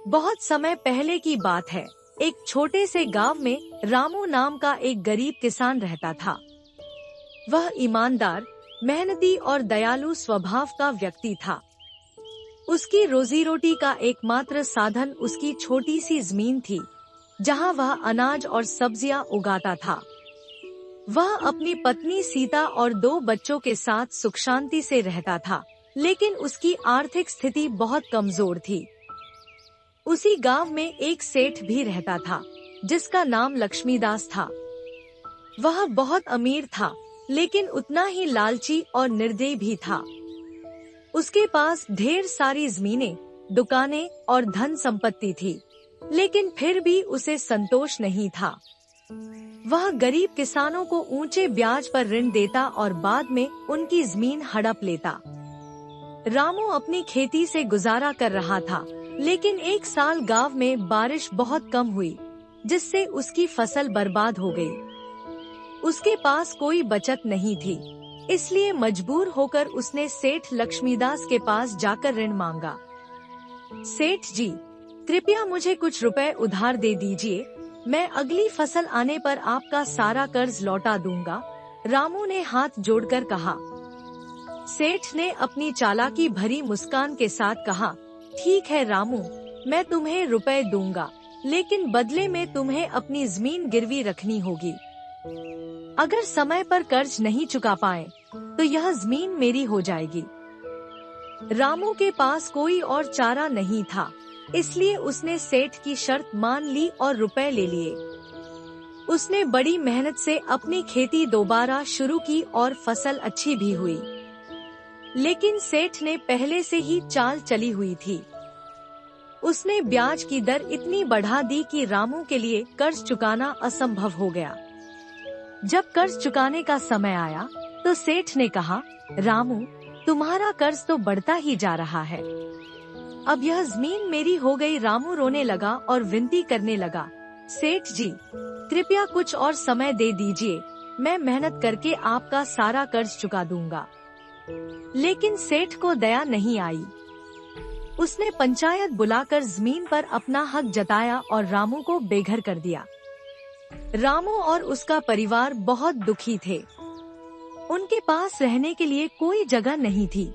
बहुत समय पहले की बात है। एक छोटे से गांव में रामू नाम का एक गरीब किसान रहता था। वह ईमानदार, मेहनती और दयालु स्वभाव का व्यक्ति था। उसकी रोजी रोटी का एकमात्र साधन उसकी छोटी सी जमीन थी, जहां वह अनाज और सब्जियां उगाता था। वह अपनी पत्नी सीता और 2 बच्चों के साथ सुख शांति से रहता था, लेकिन उसकी आर्थिक स्थिति बहुत कमजोर थी। उसी गांव में एक सेठ भी रहता था, जिसका नाम लक्ष्मीदास था। वह बहुत अमीर था, लेकिन उतना ही लालची और निर्दयी भी था। उसके पास ढेर सारी जमीनें, दुकानें और धन संपत्ति थी, लेकिन फिर भी उसे संतोष नहीं था। वह गरीब किसानों को ऊंचे ब्याज पर ऋण देता और बाद में उनकी जमीन हड़प लेता। रामू अपनी खेती से गुजारा कर रहा था, लेकिन एक साल गांव में बारिश बहुत कम हुई, जिससे उसकी फसल बर्बाद हो गई। उसके पास कोई बचत नहीं थी, इसलिए मजबूर होकर उसने सेठ लक्ष्मीदास के पास जाकर ऋण मांगा। सेठ जी, कृपया मुझे कुछ रुपए उधार दे दीजिए, मैं अगली फसल आने पर आपका सारा कर्ज लौटा दूंगा, रामू ने हाथ जोड़कर कहा। सेठ ने अपनी चालाकी भरी मुस्कान के साथ कहा, ठीक है रामू, मैं तुम्हें रुपए दूंगा, लेकिन बदले में तुम्हें अपनी जमीन गिरवी रखनी होगी। अगर समय पर कर्ज नहीं चुका पाए, तो यह जमीन मेरी हो जाएगी। रामू के पास कोई और चारा नहीं था, इसलिए उसने सेठ की शर्त मान ली और रुपए ले लिए। उसने बड़ी मेहनत से अपनी खेती दोबारा शुरू की और फसल अच्छी भी हुई। लेकिन सेठ ने पहले से ही चाल चली हुई थी। उसने ब्याज की दर इतनी बढ़ा दी कि रामू के लिए कर्ज चुकाना असंभव हो गया। जब कर्ज चुकाने का समय आया, तो सेठ ने कहा, रामू, तुम्हारा कर्ज तो बढ़ता ही जा रहा है। अब यह जमीन मेरी हो गई। रामू रोने लगा और विनती करने लगा, सेठ जी, कृपया कुछ और समय दे दीजिए, मैं मेहनत करके आपका सारा कर्ज चुका दूंगा। लेकिन सेठ को दया नहीं आई। उसने पंचायत बुलाकर जमीन पर अपना हक जताया और रामू को बेघर कर दिया। रामू और उसका परिवार बहुत दुखी थे। उनके पास रहने के लिए कोई जगह नहीं थी,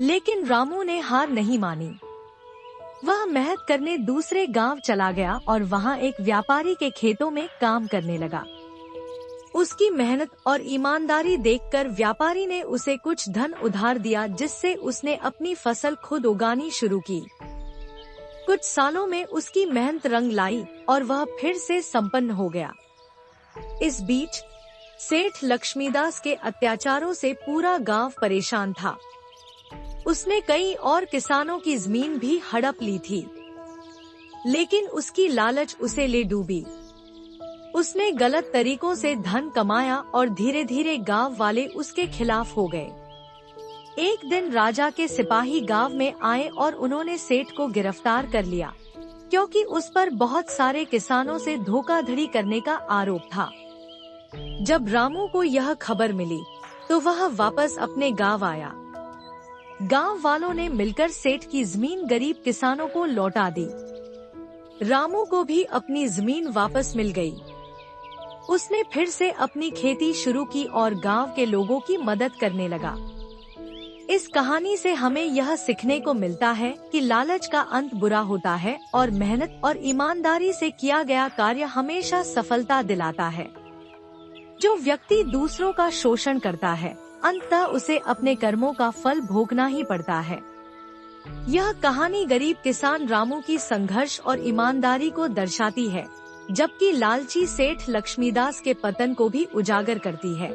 लेकिन रामू ने हार नहीं मानी। वह मेहनत करने दूसरे गांव चला गया और वहां एक व्यापारी के खेतों में काम करने लगा। उसकी मेहनत और ईमानदारी देखकर व्यापारी ने उसे कुछ धन उधार दिया, जिससे उसने अपनी फसल खुद उगानी शुरू की। कुछ सालों में उसकी मेहनत रंग लाई और वह फिर से संपन्न हो गया। इस बीच सेठ लक्ष्मीदास के अत्याचारों से पूरा गांव परेशान था। उसने कई और किसानों की जमीन भी हड़प ली थी, लेकिन उसकी लालच उसे ले डूबी। उसने गलत तरीकों से धन कमाया और धीरे धीरे गांव वाले उसके खिलाफ हो गए। एक दिन राजा के सिपाही गांव में आए और उन्होंने सेठ को गिरफ्तार कर लिया, क्योंकि उस पर बहुत सारे किसानों से धोखाधड़ी करने का आरोप था। जब रामू को यह खबर मिली, तो वह वापस अपने गांव आया। गांव वालों ने मिलकर सेठ की जमीन गरीब किसानों को लौटा दी। रामू को भी अपनी जमीन वापस मिल गई। उसने फिर से अपनी खेती शुरू की और गांव के लोगों की मदद करने लगा। इस कहानी से हमें यह सीखने को मिलता है कि लालच का अंत बुरा होता है और मेहनत और ईमानदारी से किया गया कार्य हमेशा सफलता दिलाता है। जो व्यक्ति दूसरों का शोषण करता है, अंततः उसे अपने कर्मों का फल भोगना ही पड़ता है। यह कहानी गरीब किसान रामू की संघर्ष और ईमानदारी को दर्शाती है, जबकि लालची सेठ लक्ष्मीदास के पतन को भी उजागर करती है।